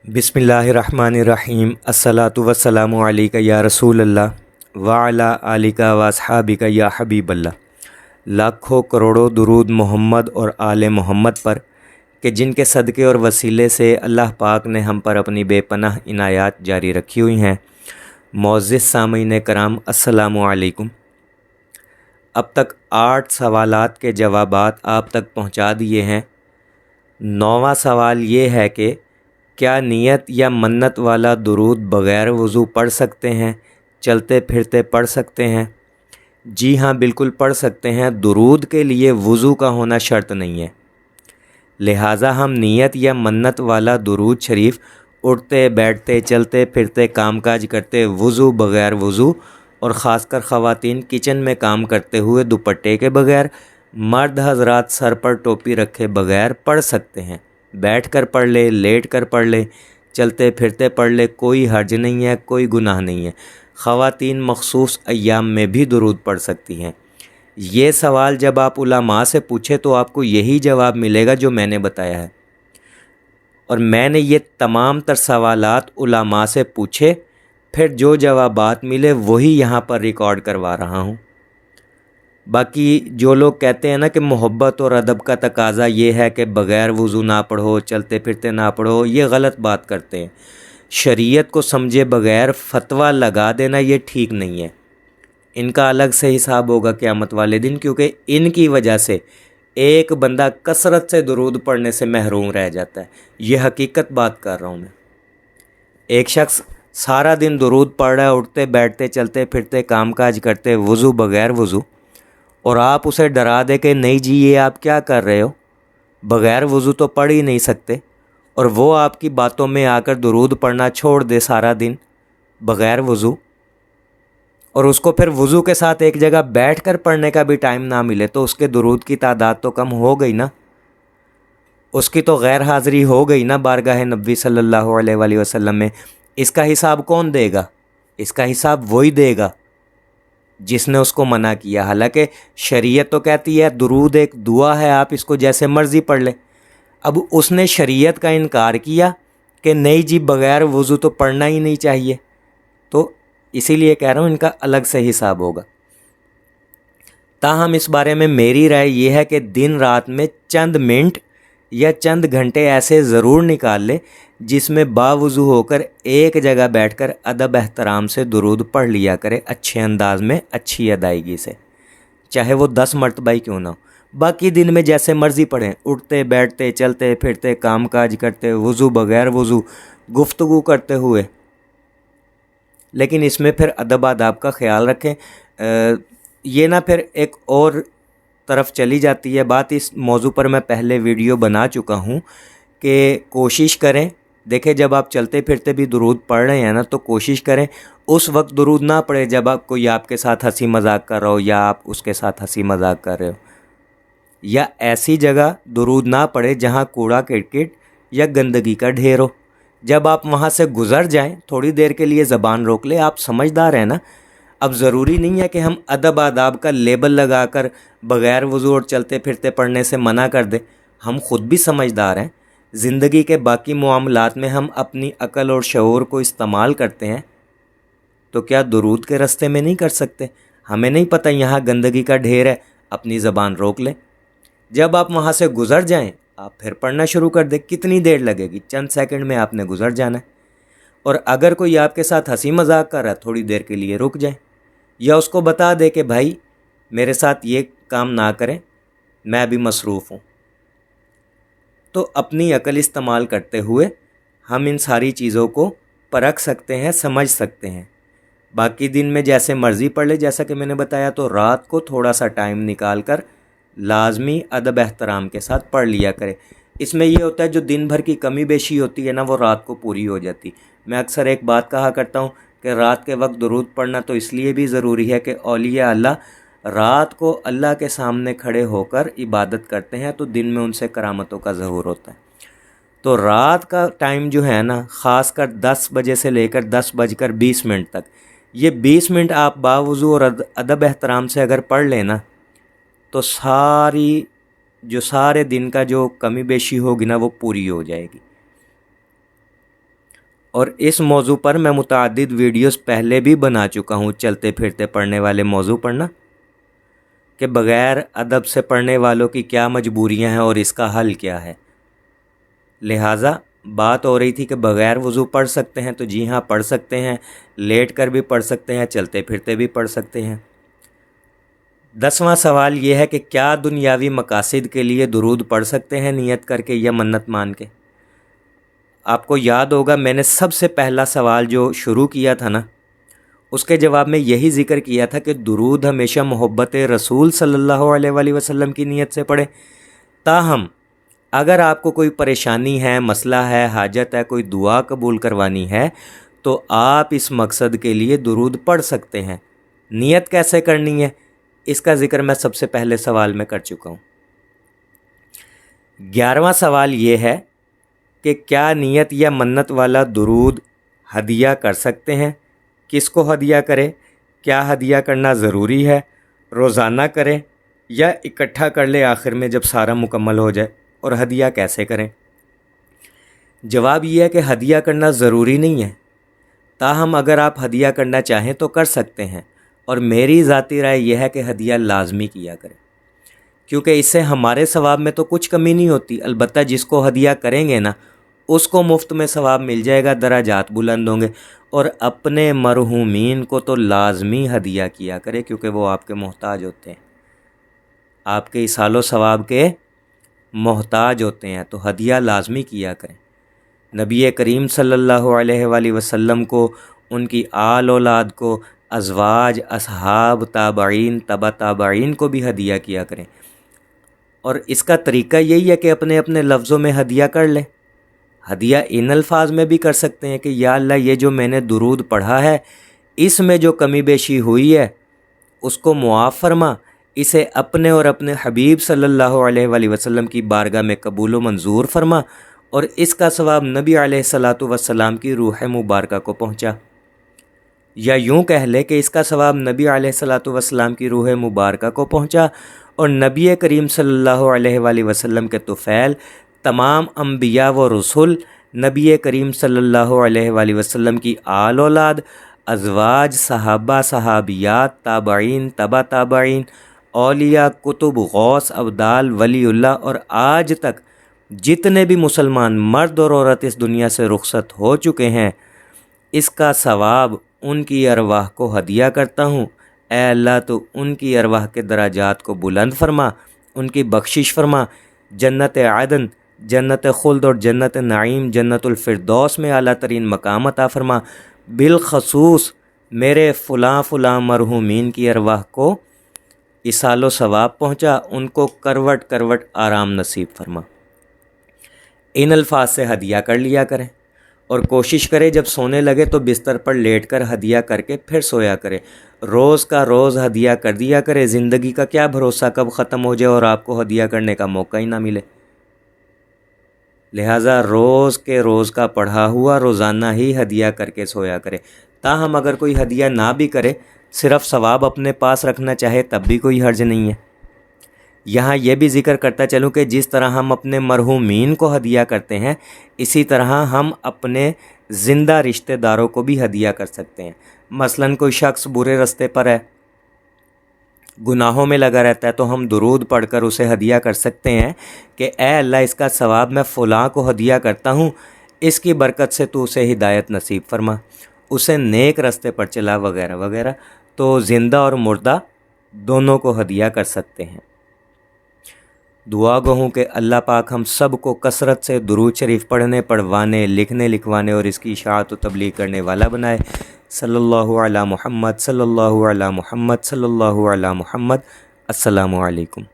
बिस्मिल्लाहिर्रहमानिर्रहीम अस्सलातु वस्सलामु अलैका या रसूल अल्लाह व अला आलिका व अस्हाबिका या हबीब अल्लाह। लाखों करोड़ों दुरूद मोहम्मद और आले मोहम्मद पर कि जिनके सदक़े और वसीले से अल्लाह पाक ने हम पर अपनी बेपनाह इनायात जारी रखी हुई हैं। मोअज़्ज़िज़ सामीन कराम अस्सलामु अलैकुम। अब तक 8 सवालात के जवाबात आप तक पहुंचा दिए हैं। 9वां सवाल ये है कि क्या नियत या मन्नत वाला दुरूद बग़ैर वज़ू पढ़ सकते हैं, चलते फिरते पढ़ सकते हैं? जी हाँ, बिल्कुल पढ़ सकते हैं। दुरूद के लिए वज़ू का होना शर्त नहीं है। लिहाजा हम नियत या मन्नत वाला दुरूद शरीफ उठते बैठते चलते फिरते कामकाज करते वज़ू बग़ैर वज़ू और ख़ासकर ख़वातीन किचन में काम करते हुए दुपट्टे के बग़ैर, मर्द हज़रात सर पर टोपी रखे बग़ैर पढ़ सकते हैं। बैठ कर पढ़ ले, लेट कर पढ़ ले, चलते फिरते पढ़ ले, कोई हर्ज नहीं है, कोई गुनाह नहीं है। ख़वातीन मख़सूस अय्याम में भी दुरूद पढ़ सकती हैं। ये सवाल जब आप उलमा से पूछे तो आपको यही जवाब मिलेगा जो मैंने बताया है। और मैंने ये तमाम तर सवालात उलमा से पूछे, फिर जो जवाबात मिले वही यहाँ पर रिकॉर्ड करवा रहा हूँ। बाकी जो लोग कहते हैं ना कि मोहब्बत और अदब का तकाज़ा ये है कि बग़ैर वज़ू ना पढ़ो, चलते फिरते ना पढ़ो, ये गलत बात करते हैं। शरीयत को समझे बग़ैर फतवा लगा देना ये ठीक नहीं है। इनका अलग से हिसाब होगा क़यामत वाले दिन, क्योंकि इनकी वजह से एक बंदा कसरत से दुरूद पढ़ने से महरूम रह जाता है। ये हकीकत बात कर रहा हूँ मैं। एक शख्स सारा दिन दुरूद पढ़ रहा है, उठते बैठते चलते फिरते कामकाज करते वज़ू बग़ैर वज़ू, और आप उसे डरा दे कि नहीं जी ये आप क्या कर रहे हो, बग़ैर वज़ू तो पढ़ ही नहीं सकते, और वो आपकी बातों में आकर दुरूद पढ़ना छोड़ दे सारा दिन बग़ैर वज़ू, और उसको फिर वज़ू के साथ एक जगह बैठ कर पढ़ने का भी टाइम ना मिले, तो उसके दुरूद की तादाद तो कम हो गई ना, उसकी तो गैर हाज़िरी हो गई ना बारगाह नबी सल्लल्लाहु अलैहि वसल्लम में। इसका हिसाब कौन देगा? इसका हिसाब वही देगा जिसने उसको मना किया। हालांकि शरीयत तो कहती है दुरूद एक दुआ है, आप इसको जैसे मर्ज़ी पढ़ लें। अब उसने शरीयत का इनकार किया कि नहीं जी बग़ैर वज़ू तो पढ़ना ही नहीं चाहिए, तो इसीलिए कह रहा हूँ इनका अलग से हिसाब होगा। ताहम इस बारे में मेरी राय ये है कि दिन रात में चंद मिनट या चंद घंटे ऐसे ज़रूर निकाल ले जिसमें बावज़ू होकर एक जगह बैठकर अदब एहतराम से दुरूद पढ़ लिया करे, अच्छे अंदाज में, अच्छी अदायगी से, चाहे वो 10 मरतबा ही क्यों ना हो। बाकी दिन में जैसे मर्ज़ी पढ़ें, उठते बैठते चलते फिरते कामकाज करते वज़ू बग़ैर वज़ू, गुफ्तगू करते हुए, लेकिन इसमें फिर अदब आदाब का ख्याल रखें। ये ना फिर एक और तरफ चली जाती है बात। इस मौजू पर मैं पहले वीडियो बना चुका हूँ कि कोशिश करें, देखें जब आप चलते फिरते भी दुरूद पढ़ रहे हैं ना, तो कोशिश करें उस वक्त दुरूद ना पढ़े जब आप कोई आपके साथ हंसी मजाक कर रहा हो या आप उसके साथ हंसी मजाक कर रहे हो, या ऐसी जगह दुरूद ना पढ़े जहाँ कूड़ा किटकिट या गंदगी का ढेर हो। जब आप वहाँ से गुज़र जाएं थोड़ी देर के लिए ज़बान रोक ले। आप समझदार हैं ना। अब ज़रूरी नहीं है कि हम अदब आदाब का लेबल लगाकर बग़ैर वज़ू और चलते फिरते पढ़ने से मना कर दें। हम ख़ुद भी समझदार हैं। ज़िंदगी के बाकी मामलात में हम अपनी अक़ल और शऊर को इस्तेमाल करते हैं, तो क्या दुरूद के रास्ते में नहीं कर सकते? हमें नहीं पता यहाँ गंदगी का ढेर है, अपनी ज़बान रोक लें। जब आप वहाँ से गुज़र जाएं आप फिर पढ़ना शुरू कर दें। कितनी देर लगेगी? चंद सेकंड में आपने गुज़र जाना है। और अगर कोई आपके साथ हंसी मजाक कर रहा है, थोड़ी देर के लिए रुक जाएं, या उसको बता दे कि भाई मेरे साथ ये काम ना करें, मैं अभी मसरूफ़ हूँ। तो अपनी अकल इस्तेमाल करते हुए हम इन सारी चीज़ों को परख सकते हैं, समझ सकते हैं। बाकी दिन में जैसे मर्ज़ी पढ़ ले, जैसा कि मैंने बताया, तो रात को थोड़ा सा टाइम निकाल कर लाजमी अदब एहतराम के साथ पढ़ लिया करें। इसमें यह होता है जो दिन भर की कमी बेशी होती है ना, वो रात को पूरी हो जाती। मैं अक्सर एक बात कहा करता हूँ कि रात के वक्त दुरूद पढ़ना तो इसलिए भी ज़रूरी है कि औलिया अल्लाह रात को अल्लाह के सामने खड़े होकर इबादत करते हैं, तो दिन में उनसे करामतों का ज़हूर होता है। तो रात का टाइम जो है ना, ख़ास कर 10 बजे से लेकर 10:20 तक, ये 20 मिनट आप बावज़ू और अदब एहतराम से अगर पढ़ लेना, तो सारे दिन का जो कमी बेशी होगी ना, वो पूरी हो जाएगी। اور اس موضوع پر میں متعدد ویڈیوز پہلے بھی بنا چکا ہوں، چلتے پھرتے پڑھنے والے موضوع پر نا، کہ بغیر ادب سے پڑھنے والوں کی کیا مجبوریاں ہیں اور اس کا حل کیا ہے۔ لہٰذا بات ہو رہی تھی کہ بغیر وضو پڑھ سکتے ہیں، تو جی ہاں پڑھ سکتے ہیں، لیٹ کر بھی پڑھ سکتے ہیں، چلتے پھرتے بھی پڑھ سکتے ہیں۔ 10واں سوال یہ ہے کہ کیا دنیاوی مقاصد کے لیے درود پڑھ سکتے ہیں نیت کر کے یا منت مان کے؟ آپ کو یاد ہوگا میں نے سب سے پہلا سوال جو شروع کیا تھا نا، اس کے جواب میں یہی ذکر کیا تھا کہ درود ہمیشہ محبت رسول صلی اللہ علیہ وآلہ وسلم کی نیت سے پڑھیں۔ تاہم اگر آپ کو کوئی پریشانی ہے، مسئلہ ہے، حاجت ہے، کوئی دعا قبول کروانی ہے، تو آپ اس مقصد کے لیے درود پڑھ سکتے ہیں۔ نیت کیسے کرنی ہے اس کا ذکر میں سب سے پہلے سوال میں کر چکا ہوں۔ 11واں سوال یہ ہے کہ کیا نیت یا منت والا درود ہدیہ کر سکتے ہیں؟ کس کو ہدیہ کرے؟ کیا ہدیہ کرنا ضروری ہے؟ روزانہ کریں یا اکٹھا کر لے آخر میں جب سارا مکمل ہو جائے؟ اور ہدیہ کیسے کریں؟ جواب یہ ہے کہ ہدیہ کرنا ضروری نہیں ہے، تاہم اگر آپ ہدیہ کرنا چاہیں تو کر سکتے ہیں، اور میری ذاتی رائے یہ ہے کہ ہدیہ لازمی کیا کریں، کیونکہ اس سے ہمارے ثواب میں تو کچھ کمی نہیں ہوتی، البتہ جس کو ہدیہ کریں گے نا اس کو مفت میں ثواب مل جائے گا، درجات بلند ہوں گے۔ اور اپنے مرحومین کو تو لازمی ہدیہ کیا کرے، کیونکہ وہ آپ کے محتاج ہوتے ہیں، آپ کے ایصال و ثواب کے محتاج ہوتے ہیں، تو ہدیہ لازمی کیا کریں۔ نبی کریم صلی اللہ علیہ وآلہ وسلم کو، ان کی آل اولاد کو، ازواج، اصحاب، تابعین، تبع تابعین کو بھی ہدیہ کیا کریں۔ اور اس کا طریقہ یہی ہے کہ اپنے اپنے لفظوں میں ہدیہ کر لیں۔ ہدیہ ان الفاظ میں بھی کر سکتے ہیں کہ یا اللہ یہ جو میں نے درود پڑھا ہے اس میں جو کمی بیشی ہوئی ہے اس کو معاف فرما، اسے اپنے اور اپنے حبیب صلی اللہ علیہ وآلہ وسلم کی بارگاہ میں قبول و منظور فرما، اور اس کا ثواب نبی علیہ الصلاۃ والسلام کی روح مبارکہ کو پہنچا۔ یا یوں کہہ لے کہ اس کا ثواب نبی علیہ الصلاۃ والسلام کی روح مبارکہ کو پہنچا، اور نبی کریم صلی اللہ علیہ وآلہ وسلم کے طفیل تمام انبیاء و رسول، نبی کریم صلی اللہ علیہ وآلہ وسلم کی آل اولاد، ازواج، صحابہ، صحابیات، تابعین، تبع تابعین، اولیاء، کتب، غوث، ابدال، ولی اللہ، اور آج تک جتنے بھی مسلمان مرد اور عورت اس دنیا سے رخصت ہو چکے ہیں، اس کا ثواب ان کی ارواح کو ہدیہ کرتا ہوں۔ اے اللہ تو ان کی ارواح کے درجات کو بلند فرما، ان کی بخشش فرما، جنت عدن، جنت خلد اور جنت نعیم، جنت الفردوس میں اعلیٰ ترین مقام عطا فرما۔ بالخصوص میرے فلاں فلاں مرحومین کی ارواح کو ایصال و ثواب پہنچا، ان کو کروٹ کروٹ آرام نصیب فرما۔ ان الفاظ سے ہدیہ کر لیا کریں، اور کوشش کرے جب سونے لگے تو بستر پر لیٹ کر ہدیہ کر کے پھر سویا کرے۔ روز کا روز ہدیہ کر دیا کرے، زندگی کا کیا بھروسہ کب ختم ہو جائے اور آپ کو ہدیہ کرنے کا موقع ہی نہ ملے۔ لہٰذا روز کے روز کا پڑھا ہوا روزانہ ہی ہدیہ کر کے سویا کرے۔ تاہم اگر کوئی ہدیہ نہ بھی کرے، صرف ثواب اپنے پاس رکھنا چاہے تب بھی کوئی حرج نہیں ہے۔ یہاں یہ بھی ذکر کرتا چلوں کہ جس طرح ہم اپنے مرحومین کو ہدیہ کرتے ہیں، اسی طرح ہم اپنے زندہ رشتہ داروں کو بھی ہدیہ کر سکتے ہیں۔ مثلاً کوئی شخص برے رستے پر ہے، گناہوں میں لگا رہتا ہے، تو ہم درود پڑھ کر اسے ہدیہ کر سکتے ہیں کہ اے اللہ اس کا ثواب میں فلاں کو ہدیہ کرتا ہوں، اس کی برکت سے تو اسے ہدایت نصیب فرما، اسے نیک رستے پر چلا، وغیرہ وغیرہ۔ تو زندہ اور مردہ دونوں کو ہدیہ کر سکتے ہیں۔ دعا گو ہوں کہ اللہ پاک ہم سب کو کثرت سے درود شریف پڑھنے، پڑھوانے، لکھنے، لکھوانے اور اس کی اشاعت و تبلیغ کرنے والا بنائے۔ صلی اللہ علی محمد، صلی اللہ علی محمد، صلی اللہ علی محمد۔ السلام علیکم۔